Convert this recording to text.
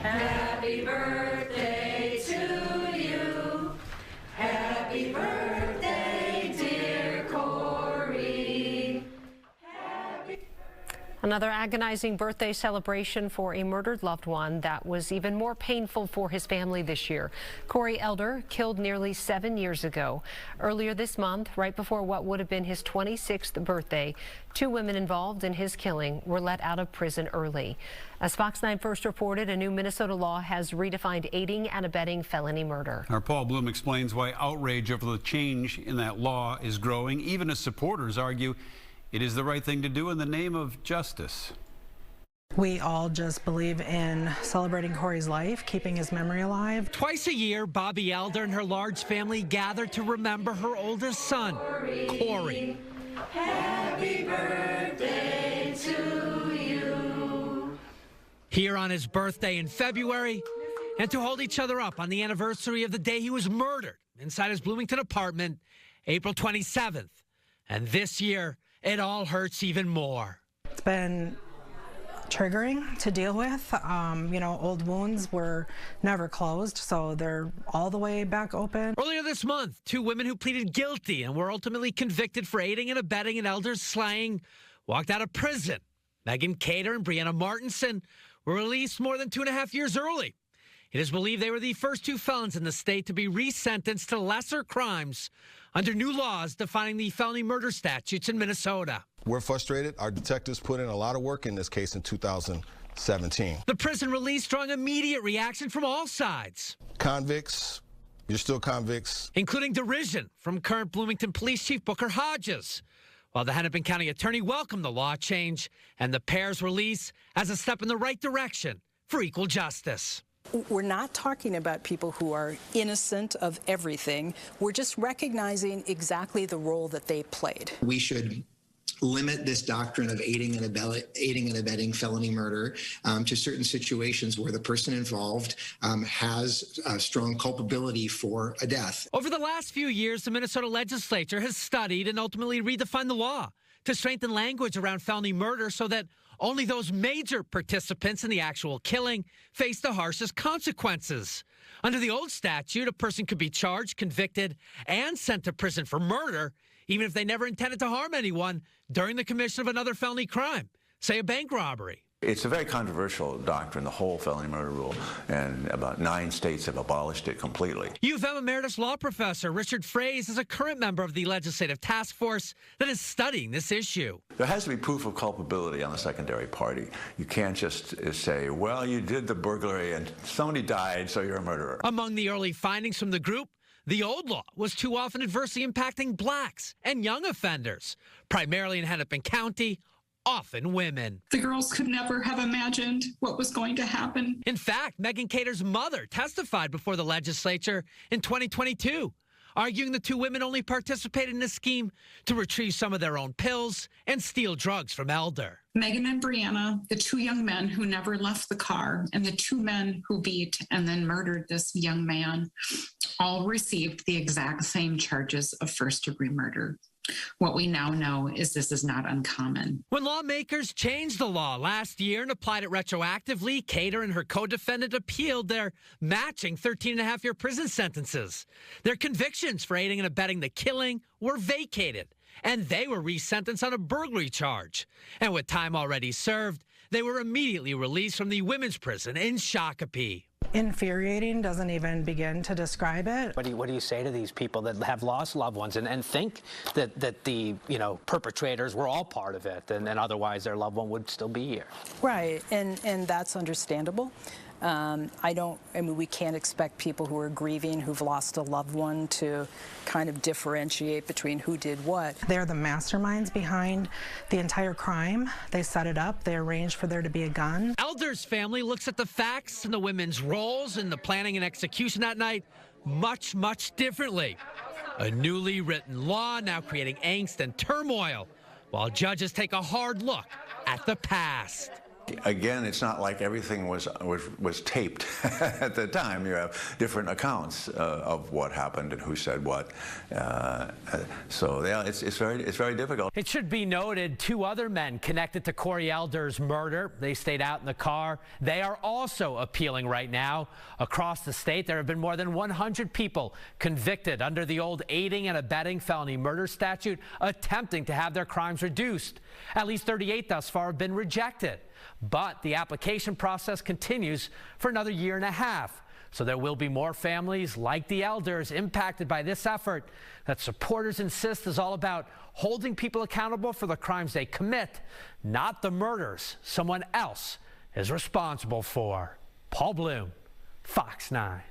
Happy birthday to you. Happy birthday, dear Corey. Another agonizing birthday celebration for a murdered loved one that was even more painful for his family this year. Corey Elder, killed nearly 7 years ago. Earlier this month, right before what would have been his 26th birthday, 2 women involved in his killing were let out of prison early. As Fox 9 first reported, a new Minnesota law has redefined aiding and abetting felony murder. Our Paul Bloom explains why outrage over the change in that law is growing, even as supporters argue it is the right thing to do in the name of justice. We all just believe in celebrating Corey's life, keeping his memory alive. Twice a year, Bobby Elder and her large family gather to remember her oldest son, Corey. Happy birthday to you. Here on his birthday in February, and to hold each other up on the anniversary of the day he was murdered inside his Bloomington apartment, April 27th. And this year, it all hurts even more. It's been triggering to deal with. Old wounds were never closed, so they're all the way back open. Earlier this month, 2 women who pleaded guilty and were ultimately convicted for aiding and abetting an Elder's slaying walked out of prison. Megan Cater and Brianna Martinson were released more than 2.5 years early. It is believed they were the first 2 felons in the state to be resentenced to lesser crimes under new laws defining the felony murder statutes in Minnesota. We're frustrated. Our detectives put in a lot of work in this case in 2017. The prison release drawing immediate reaction from all sides. Convicts, you're still convicts. Including derision from current Bloomington Police Chief Booker Hodges. While the Hennepin County attorney welcomed the law change and the pair's release as a step in the right direction for equal justice. We're not talking about people who are innocent of everything. We're just recognizing exactly the role that they played. We should limit this doctrine of aiding and abetting felony murder to certain situations where the person involved has a strong culpability for a death. Over the last few years, the Minnesota legislature has studied and ultimately redefined the law to strengthen language around felony murder so that only those major participants in the actual killing face the harshest consequences. Under the old statute, a person could be charged, convicted, and sent to prison for murder, even if they never intended to harm anyone during the commission of another felony crime, say a bank robbery. It's a very controversial doctrine, the whole felony murder rule, and about 9 states have abolished it completely. U of M Emeritus Law Professor Richard Fraze is a current member of the legislative task force that is studying this issue. There has to be proof of culpability on the secondary party. You can't just say, well, you did the burglary and somebody died, so you're a murderer. Among the early findings from the group, the old law was too often adversely impacting blacks and young offenders, primarily in Hennepin County, often women. The girls could never have imagined what was going to happen. In fact, Megan Cater's mother testified before the legislature in 2022, arguing the 2 women only participated in a scheme to retrieve some of their own pills and steal drugs from Elder. Megan and Brianna, the 2 young men who never left the car, and the 2 men who beat and then murdered this young man, all received the exact same charges of first-degree murder. What we now know is this is not uncommon. When lawmakers changed the law last year and applied it retroactively, Cater and her co-defendant appealed their matching 13.5-year prison sentences. Their convictions for aiding and abetting the killing were vacated, and they were resentenced on a burglary charge. And with time already served, they were immediately released from the women's prison in Shakopee. Infuriating doesn't even begin to describe it. What do you say to these people that have lost loved ones and think that the perpetrators were all part of it, and otherwise their loved one would still be here? Right, and that's understandable. We can't expect people who are grieving, who've lost a loved one, to kind of differentiate between who did what. They're the masterminds behind the entire crime. They set it up. They arranged for there to be a gun. Elder's family looks at the facts and the women's roles in the planning and execution that night much, much differently. A newly written law now creating angst and turmoil, while judges take a hard look at the past. again, it's not like everything was taped at the time. You have different accounts of what happened and who said what. So yeah, it's very difficult. It should be noted 2 other men connected to Corey Elder's murder. They stayed out in the car. They are also appealing right now. Across the state, there have been more than 100 people convicted under the old aiding and abetting felony murder statute, attempting to have their crimes reduced. At least 38 thus far have been rejected. But the application process continues for another 1.5 years. So there will be more families like the Elders impacted by this effort that supporters insist is all about holding people accountable for the crimes they commit, not the murders someone else is responsible for. Paul Bloom, Fox 9.